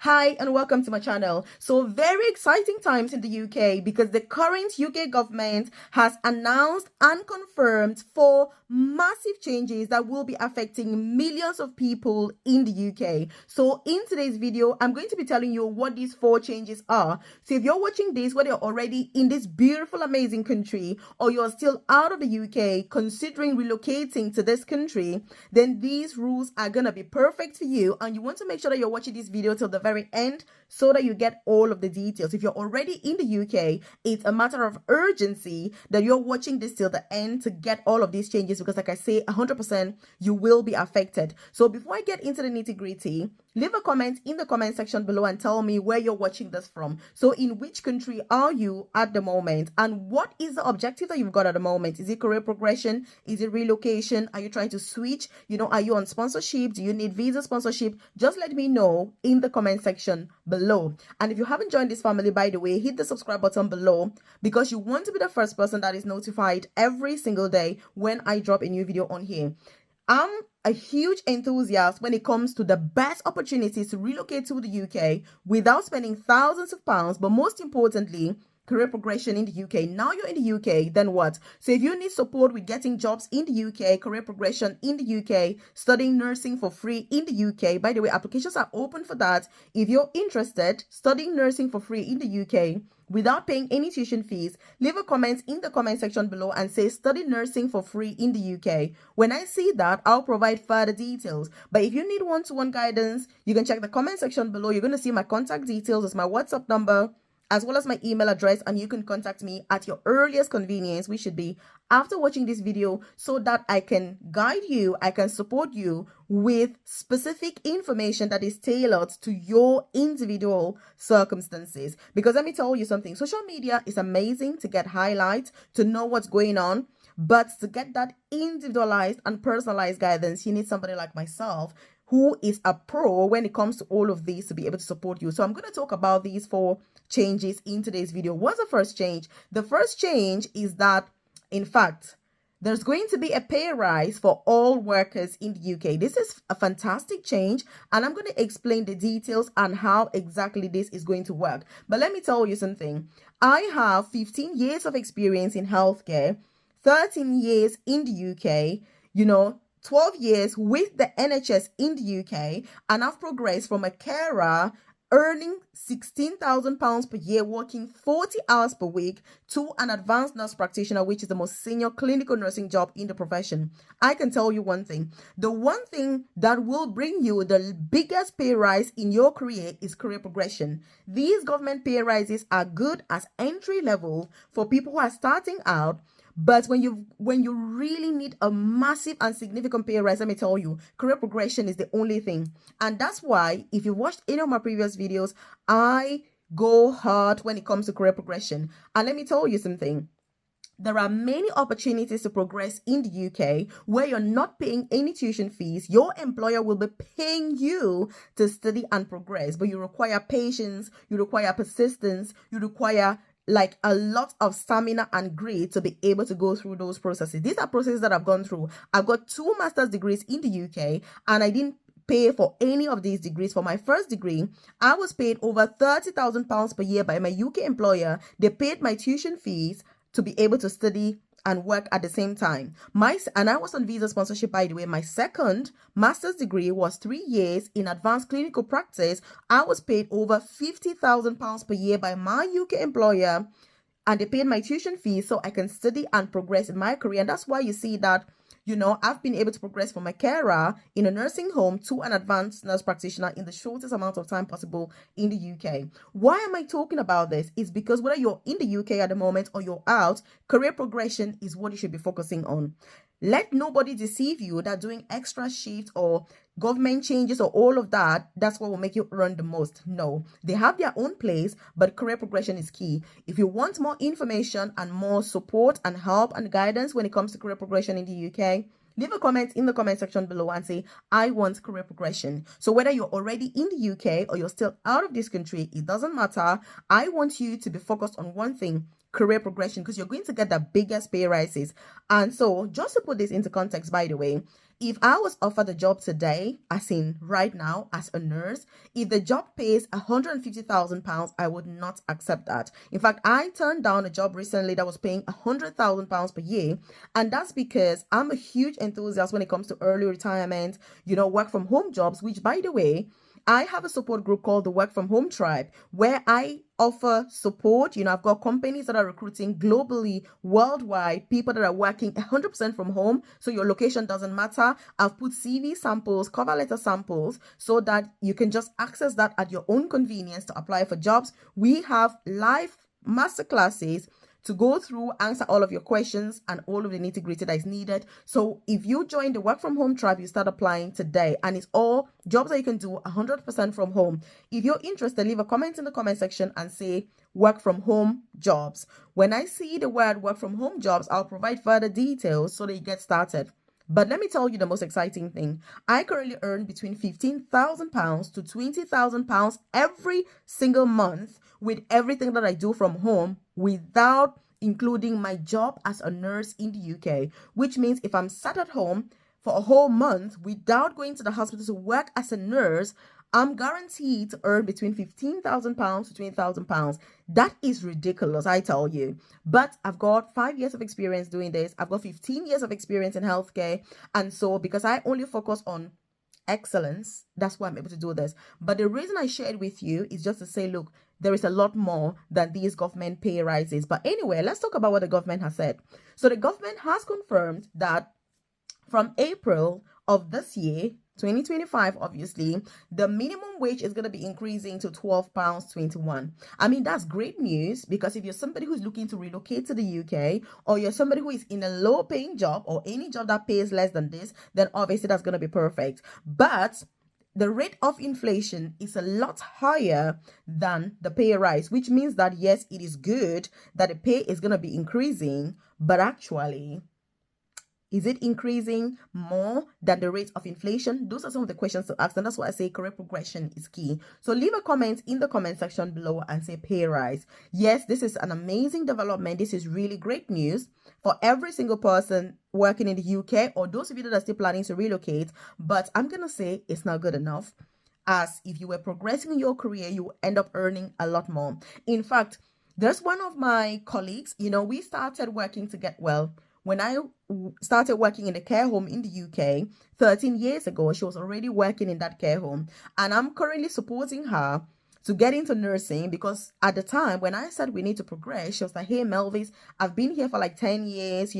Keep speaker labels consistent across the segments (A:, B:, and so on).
A: Hi and welcome to my channel. So very exciting times in the UK because the current UK government has announced and confirmed 4 massive changes that will be affecting millions of people in the UK. So in today's video, I'm going to be telling you what these 4 changes are. So if you're watching this, whether you're already in this beautiful, amazing country or you're still out of the UK considering relocating to this country, then these rules are going to be perfect for you, and you want to make sure that you're watching this video till the very end so that you get all of the details. If you're already in the UK, it's a matter of urgency that you're watching this till the end to get all of these changes, because like I say, 100% you will be affected. So before I get into the nitty-gritty, leave a comment in the comment section below and tell me where you're watching this from. So in which country are you at the moment, and what is the objective that you've got at the moment? Is it career progression? Is it relocation? Are you trying to switch? Are you on sponsorship? Do you need visa sponsorship? Just let me know in the comment section below. And if you haven't joined this family, by the way, hit the subscribe button below, because you want to be the first person that is notified every single day when I drop a new video on here. I'm a huge enthusiast when it comes to the best opportunities to relocate to the UK without spending thousands of pounds, but most importantly, career progression in the UK. Now you're in the UK, then what? So if you need support with getting jobs in the UK, career progression in the UK, studying nursing for free in the UK, by the way, applications are open for that. If you're interested, studying nursing for free in the UK without paying any tuition fees, leave a comment in the comment section below and say study nursing for free in the UK. When I see that, I'll provide further details. But if you need one-to-one guidance, you can check the comment section below. You're going to see my contact details as my WhatsApp number, as well as my email address, and you can contact me at your earliest convenience, which should be after watching this video, so that I can guide you, I can support you with specific information that is tailored to your individual circumstances. Because let me tell you something, social media is amazing to get highlights, to know what's going on, but to get that individualized and personalized guidance, you need somebody like myself who is a pro when it comes to all of these to be able to support you. So I'm going to talk about these 4 changes in today's video. What's the first change? The first change is that, in fact, there's going to be a pay rise for all workers in the UK. This is a fantastic change, and I'm going to explain the details and how exactly this is going to work. But let me tell you something. I have 15 years of experience in healthcare, 13 years in the UK, 12 years with the NHS in the UK, and I've progressed from a carer earning £16,000 per year, working 40 hours per week, to an advanced nurse practitioner, which is the most senior clinical nursing job in the profession. I can tell you one thing. The one thing that will bring you the biggest pay rise in your career is career progression. These government pay rises are good as entry level for people who are starting out. But when you really need a massive and significant pay rise, let me tell you, career progression is the only thing. And that's why, if you watched any of my previous videos, I go hard when it comes to career progression. And let me tell you something. There are many opportunities to progress in the UK where you're not paying any tuition fees. Your employer will be paying you to study and progress, but you require patience, you require persistence, you require like a lot of stamina and grit to be able to go through those processes. These are processes that I've gone through. I've got 2 master's degrees in the UK, and I didn't pay for any of these degrees. For my first degree, I was paid over £30,000 per year by my UK employer. They paid my tuition fees to be able to study and work at the same time. And I was on visa sponsorship, by the way. My second master's degree was 3 years in advanced clinical practice. I was paid over £50,000 per year by my UK employer, and they paid my tuition fees so I can study and progress in my career. And that's why you see that, I've been able to progress from a carer in a nursing home to an advanced nurse practitioner in the shortest amount of time possible in the UK. Why am I talking about this? It's because whether you're in the UK at the moment or you're out, career progression is what you should be focusing on. Let nobody deceive you that doing extra shifts or government changes or all of that, that's what will make you earn the most. No, they have their own place, but career progression is key. If you want more information and more support and help and guidance when it comes to career progression in the UK, leave a comment in the comment section below and say, I want career progression. So whether you're already in the UK or you're still out of this country, it doesn't matter. I want you to be focused on one thing: career progression because you're going to get the biggest pay rises. And so, just to put this into context, by the way, if I was offered a job today, as in right now, as a nurse, if the job pays £150,000, I would not accept that. In fact, I turned down a job recently that was paying £100,000 per year. And that's because I'm a huge enthusiast when it comes to early retirement, work from home jobs, which, by the way, I have a support group called the Work From Home Tribe, where I offer support. I've got companies that are recruiting globally, worldwide, people that are working 100% from home. So your location doesn't matter. I've put CV samples, cover letter samples, so that you can just access that at your own convenience to apply for jobs. We have live masterclasses to go through, answer all of your questions and all of the nitty-gritty that is needed. So if you join the Work From Home Tribe, you start applying today, and it's all jobs that you can do 100% from home. If you're interested, leave a comment in the comment section and say work from home jobs. When I see the word work from home jobs, I'll provide further details so that you get started. But let me tell you the most exciting thing. I currently earn between £15,000 to £20,000 every single month with everything that I do from home, without including my job as a nurse in the UK, which means if I'm sat at home for a whole month without going to the hospital to work as a nurse, I'm guaranteed to earn between £15,000 to £20,000. That is ridiculous, I tell you. But I've got 5 years of experience doing this. I've got 15 years of experience in healthcare. And so because I only focus on excellence, that's why I'm able to do this. But the reason I share it with you is just to say, look, there is a lot more than these government pay rises. But anyway, let's talk about what the government has said. So the government has confirmed that from April of this year, 2025, obviously, the minimum wage is going to be increasing to £12.21. I mean, that's great news, because if you're somebody who's looking to relocate to the UK, or you're somebody who is in a low paying job or any job that pays less than this, then obviously that's going to be perfect. But the rate of inflation is a lot higher than the pay rise, which means that yes, it is good that the pay is going to be increasing, but actually, is it increasing more than the rate of inflation? Those are some of the questions to ask, and that's why I say career progression is key. So leave a comment in the comment section below and say pay rise. Yes, this is an amazing development. This is really great news for every single person working in the UK, or those of you that are still planning to relocate. But I'm going to say it's not good enough, as if you were progressing in your career, you will end up earning a lot more. In fact, there's one of my colleagues, we started working to get well. When I started working in a care home in the UK 13 years ago, she was already working in that care home. And I'm currently supporting her to get into nursing, because at the time when I said we need to progress, she was like, hey, Melvis, I've been here for like 10 years,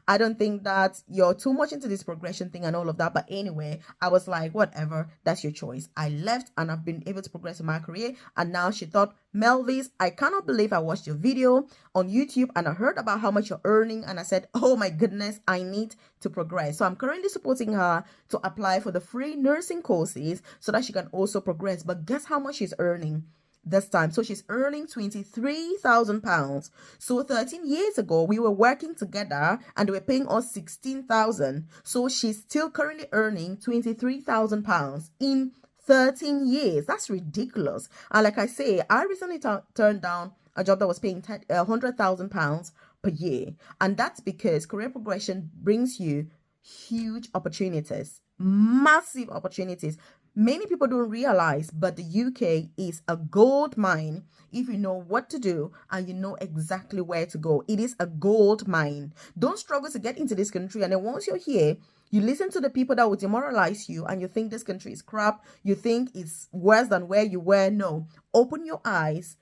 A: I don't think that you're too much into this progression thing and all of that. But anyway, I was like, whatever, that's your choice. I left and I've been able to progress in my career. And now she thought, Melvis, I cannot believe I watched your video on YouTube and I heard about how much you're earning. And I said, oh my goodness, I need to progress. So I'm currently supporting her to apply for the free nursing courses so that she can also progress. But guess how much she's earning this time? So she's earning £23,000. So 13 years ago, we were working together and they were paying us £16,000. So she's still currently earning £23,000 in 13 years. That's ridiculous. And like I say, I recently turned down a job that was paying £100,000 per year. And that's because career progression brings you huge opportunities, massive opportunities. Many people don't realize, but the UK is a gold mine if you know what to do and you know exactly where to go. It is a gold mine. Don't struggle to get into this country, and then once you're here, you listen to the people that will demoralize you and you think this country is crap. You think it's worse than where you were. No, open your eyes.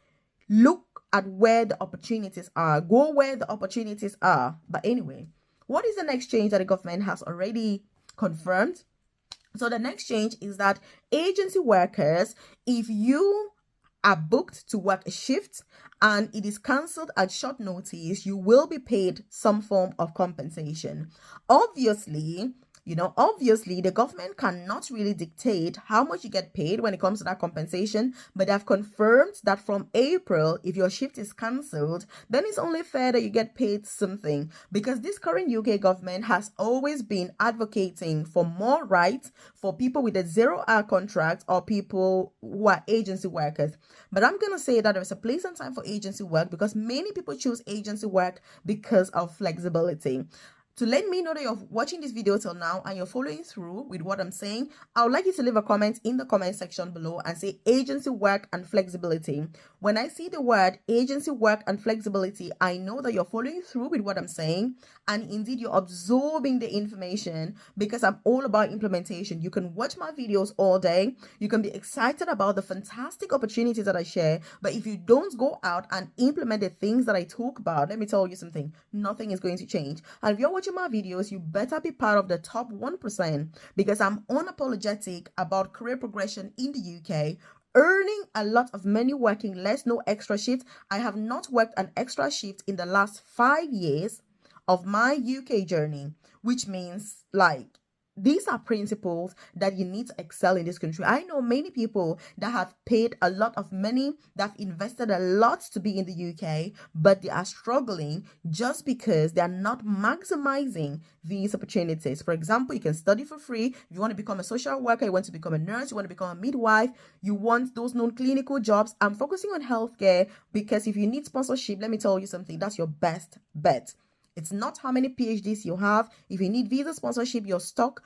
A: Look at where the opportunities are. Go where the opportunities are. But anyway, what is the next change that the government has already confirmed? So the next change is that agency workers, if you are booked to work a shift and it is cancelled at short notice, you will be paid some form of compensation. Obviously, Obviously, the government cannot really dictate how much you get paid when it comes to that compensation, but they've confirmed that from April, if your shift is cancelled, then it's only fair that you get paid something, because this current UK government has always been advocating for more rights for people with a 0-hour contract or people who are agency workers. But I'm going to say that there's a place and time for agency work, because many people choose agency work because of flexibility. To let me know that you're watching this video till now and you're following through with what I'm saying, I would like you to leave a comment in the comment section below and say agency work and flexibility. When I see the word agency work and flexibility, I know that you're following through with what I'm saying, and indeed you're absorbing the information, because I'm all about implementation. You can watch my videos all day, you can be excited about the fantastic opportunities that I share, but if you don't go out and implement the things that I talk about, let me tell you something, nothing is going to change. And if you're watching my videos, you better be part of the top 1%, because I'm unapologetic about career progression in the UK, earning a lot of money, working less, no extra shifts. I have not worked an extra shift in the last 5 years of my UK journey, which means these are principles that you need to excel in this country. I know many people that have paid a lot of money, that have invested a lot to be in the UK, but they are struggling just because they are not maximizing these opportunities. For example, you can study for free. If you want to become a social worker, you want to become a nurse, you want to become a midwife, you want those non-clinical jobs. I'm focusing on healthcare because if you need sponsorship, let me tell you something, that's your best bet. It's not how many PhDs you have. If you need visa sponsorship, you're stuck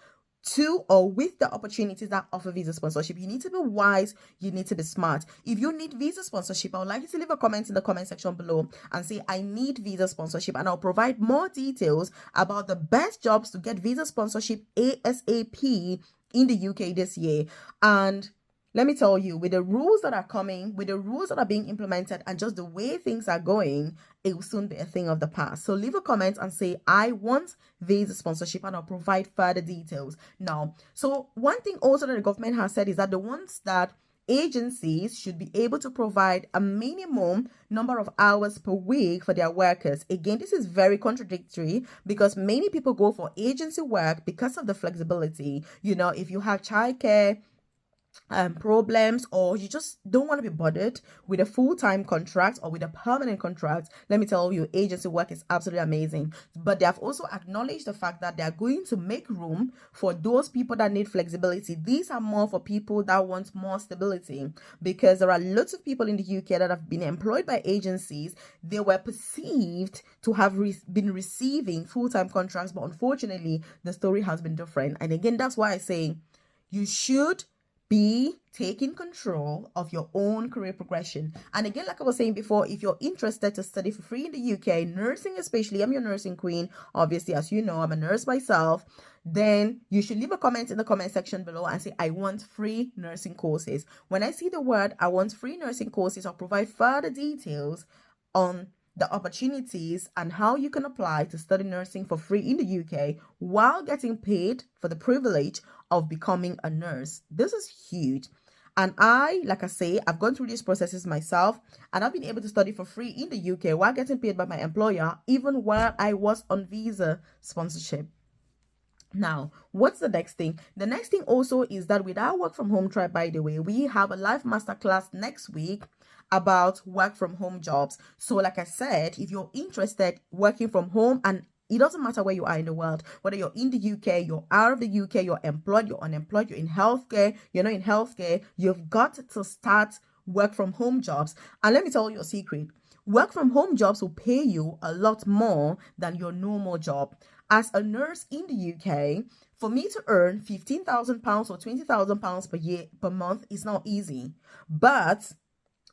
A: to or with the opportunities that offer visa sponsorship. You need to be wise. You need to be smart. If you need visa sponsorship, I would like you to leave a comment in the comment section below and say, I need visa sponsorship, and I'll provide more details about the best jobs to get visa sponsorship ASAP in the UK this year. And let me tell you, with the rules that are coming, with the rules that are being implemented, and just the way things are going, it will soon be a thing of the past. So leave a comment and say, I want visa sponsorship, and I'll provide further details. Now, so one thing also that the government has said is that the ones that agencies should be able to provide a minimum number of hours per week for their workers. Again, this is very contradictory, because many people go for agency work because of the flexibility. If you have childcare problems, or you just don't want to be bothered with a full-time contract or with a permanent contract, let me tell you, agency work is absolutely amazing. But they have also acknowledged the fact that they are going to make room for those people that need flexibility. These are more for people that want more stability, because there are lots of people in the UK that have been employed by agencies. They were perceived to have been receiving full-time contracts, but unfortunately the story has been different. And again, that's why I say you should be taking control of your own career progression. And again, like I was saying before, if you're interested to study for free in the UK, nursing especially, I'm your nursing queen, obviously, as you know, I'm a nurse myself, then you should leave a comment in the comment section below and say, I want free nursing courses. When I see the word, I want free nursing courses, I'll provide further details on the opportunities and how you can apply to study nursing for free in the UK while getting paid for the privilege of becoming a nurse. This is huge. And like I say, I've gone through these processes myself, and I've been able to study for free in the UK while getting paid by my employer, even while I was on visa sponsorship. Now, what's the next thing? The next thing also is that with our work from home tribe, by the way, we have a live masterclass next week about work from home jobs. So like I said, if you're interested working from home, and it doesn't matter where you are in the world, whether you're in the UK, you're out of the UK, you're employed, you're unemployed, you're in healthcare, you're not in healthcare, you've got to start work from home jobs. And let me tell you a secret. Work from home jobs will pay you a lot more than your normal job. As a nurse in the UK, for me to earn £15,000 or £20,000 per month is not easy. But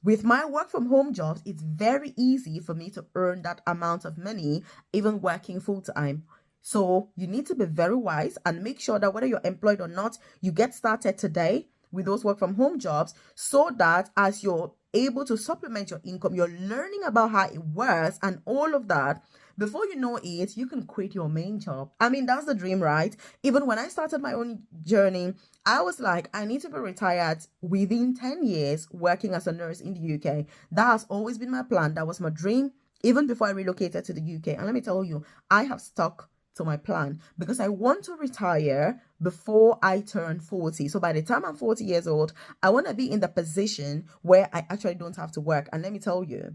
A: with my work from home jobs, it's very easy for me to earn that amount of money, even working full time. So you need to be very wise and make sure that whether you're employed or not, you get started today with those work from home jobs, so that as you're able to supplement your income, you're learning about how it works and all of that. Before you know it, you can quit your main job. I mean, that's the dream, right? Even when I started my own journey, I was like, I need to be retired within 10 years working as a nurse in the UK. That has always been my plan. That was my dream, even before I relocated to the UK. And let me tell you, I have stuck to my plan because I want to retire before I turn 40. So by the time I'm 40 years old, I want to be in the position where I actually don't have to work. And let me tell you,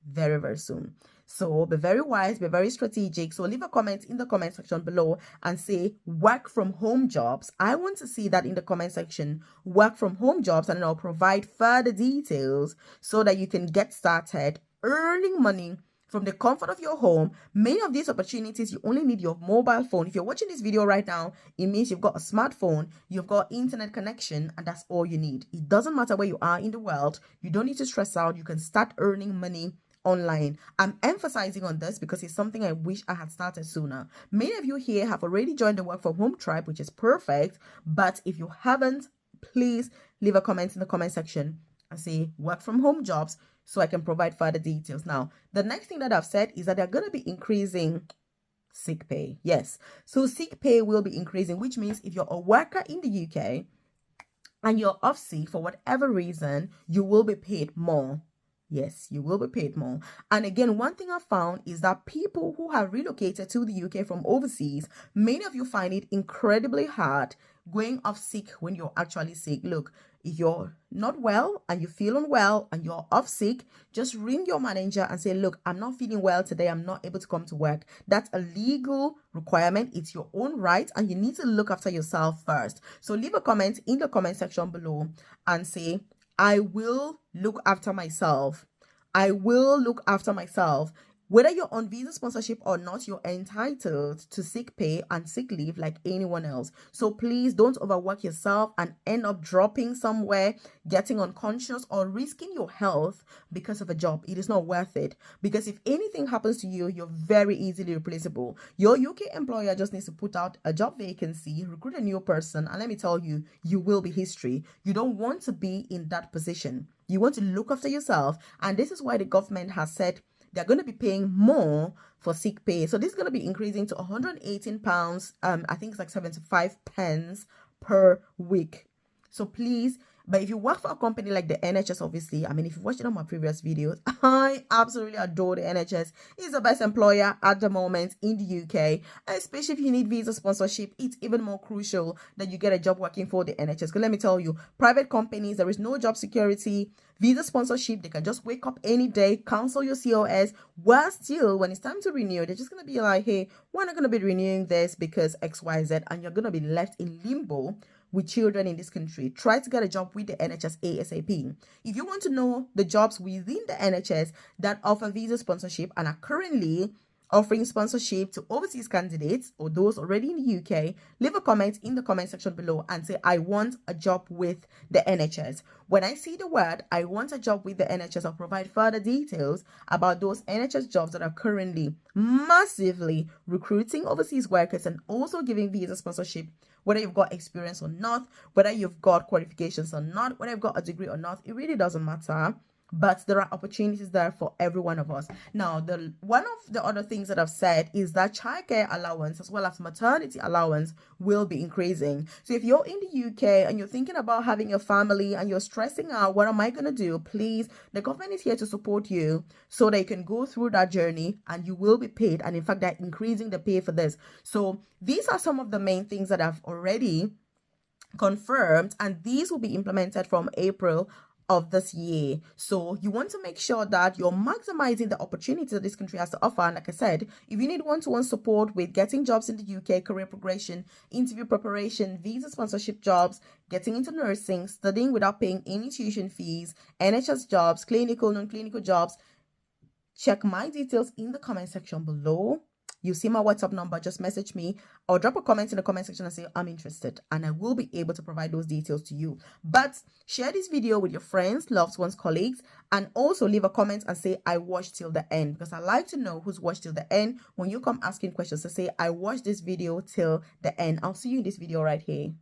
A: very, very soon. So be very wise, be very strategic. So leave a comment in the comment section below and say work from home jobs. I want to see that in the comment section, work from home jobs, and then I'll provide further details so that you can get started earning money from the comfort of your home. Many of these opportunities, you only need your mobile phone. If you're watching this video right now, it means you've got a smartphone, you've got internet connection, and that's all you need. It doesn't matter where you are in the world. You don't need to stress out. You can start earning money online. I'm emphasizing on this because it's something I wish I had started sooner. Many of you here have already joined the work from home tribe, which is perfect. But if you haven't, please leave a comment in the comment section and say work from home jobs so I can provide further details. Now, the next thing that I've said is that they're going to be increasing sick pay. Yes. So sick pay will be increasing, which means if you're a worker in the UK and you're off sick for whatever reason, you will be paid more. Yes, you will be paid more. And again, one thing I found is that people who have relocated to the UK from overseas, many of you find it incredibly hard going off sick when you're actually sick. Look, if you're not well and you feel unwell and you're off sick, just ring your manager and say, look, I'm not feeling well today. I'm not able to come to work. That's a legal requirement. It's your own right and you need to look after yourself first. So leave a comment in the comment section below and say, I will look after myself. I will look after myself. Whether you're on visa sponsorship or not, you're entitled to sick pay and sick leave like anyone else. So please don't overwork yourself and end up dropping somewhere, getting unconscious or risking your health because of a job. It is not worth it because if anything happens to you, you're very easily replaceable. Your UK employer just needs to put out a job vacancy, recruit a new person, and let me tell you, you will be history. You don't want to be in that position. You want to look after yourself. And this is why the government has said they're going to be paying more for sick pay. So this is going to be increasing to £118. I think it's like 75 pence per week. So please, but if you work for a company like the NHS, obviously, I mean, if you've watched it on my previous videos, I absolutely adore the NHS. It's the best employer at the moment in the UK, especially if you need visa sponsorship. It's even more crucial that you get a job working for the NHS. Because let me tell you, private companies, there is no job security. Visa sponsorship, they can just wake up any day, cancel your COS, while still, when it's time to renew, they're just going to be like, hey, we're not going to be renewing this because XYZ, and you're going to be left in limbo with children in this country. Try to get a job with the NHS ASAP. If you want to know the jobs within the NHS that offer visa sponsorship and are currently offering sponsorship to overseas candidates or those already in the UK, leave a comment in the comment section below and say, I want a job with the NHS. When I see the word, I want a job with the NHS, I'll provide further details about those NHS jobs that are currently massively recruiting overseas workers and also giving visa sponsorship, whether you've got experience or not, whether you've got qualifications or not, whether you've got a degree or not, it really doesn't matter. But there are opportunities there for every one of us. Now, one of the other things that I've said is that childcare allowance as well as maternity allowance will be increasing. So if you're in the UK and you're thinking about having a family and you're stressing out, what am I going to do? Please, the government is here to support you so they can go through that journey and you will be paid. And in fact, they're increasing the pay for this. So these are some of the main things that I've already confirmed, and these will be implemented from April of this year. So you want to make sure that you're maximizing the opportunities that this country has to offer. And like I said, if you need one-to-one support with getting jobs in the UK, career progression, interview preparation, visa sponsorship jobs, getting into nursing, studying without paying any tuition fees, NHS jobs, clinical, non-clinical jobs, check my details in the comment section below. You see my WhatsApp number, just message me or drop a comment in the comment section and say, I'm interested, and I will be able to provide those details to you. But share this video with your friends, loved ones, colleagues, and also leave a comment and say, I watched till the end, because I like to know who's watched till the end when you come asking questions. So say, I watched this video till the end. I'll see you in this video right here.